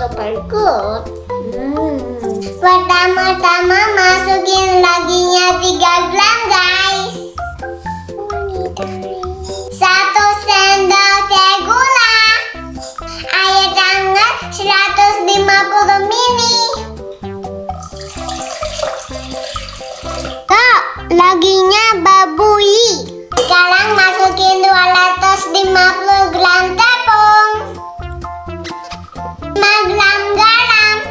super good. Pertama-tama masukin laginya 3 gram guys. 1 sendok teh gula. Air hangat 150 ml. Laginya babui. Sekarang masukin 250 gram tepung, 5 gram garam,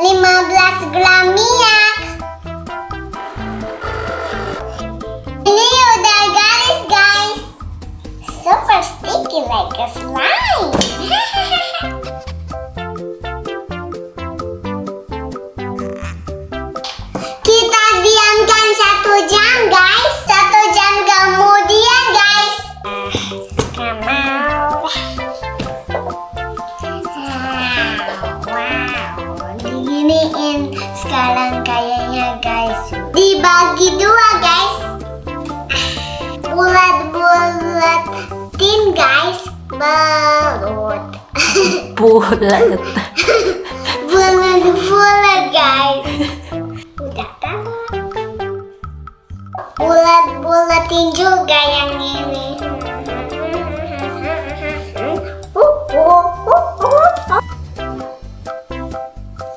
15 gram minyak. Ini udah garis guys. Super sticky like a slime. Kita diamkan 1 jam guys. 1 jam kemudian guys. Wow, diginiin sekarang kayaknya guys. Dibagi 2 guys. Bulat-bulatin guys. Balut. Bulat. Bulat-bulat guys. Udah kan? Bulat-bulatin juga yang ini.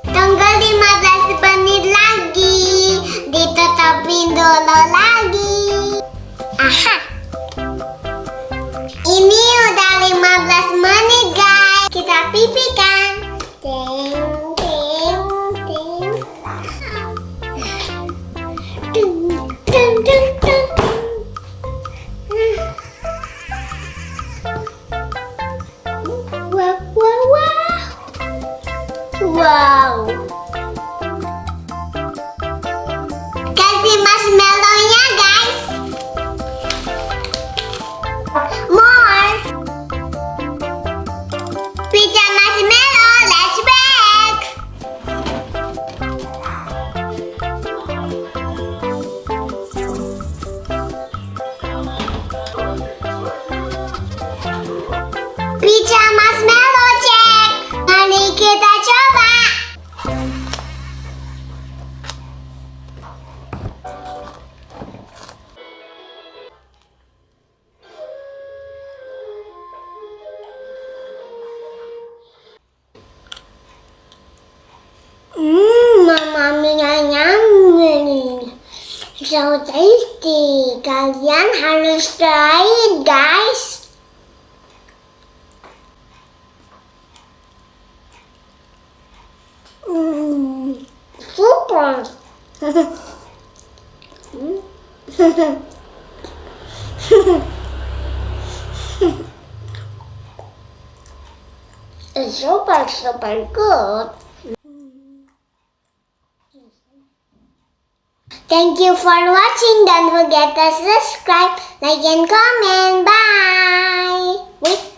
Tunggu 15 menit lagi. Ditetapin dulu lagi. Aha. Ini udah 15 menit guys. Kita pipihkan. Ting ting ting. Dung dung dung dung. Wow wow wow. Wow. Kasih marshmallow-nya guys. More. Pizza marshmallow, let's bake. Pizza marshmallow cek. Mari kita coba. Mamma mia, yummy. So tasty. Kalian harus try it, guys. Super. It's super good. Thank you for watching. Don't forget to subscribe, like, and comment. Bye. Wait.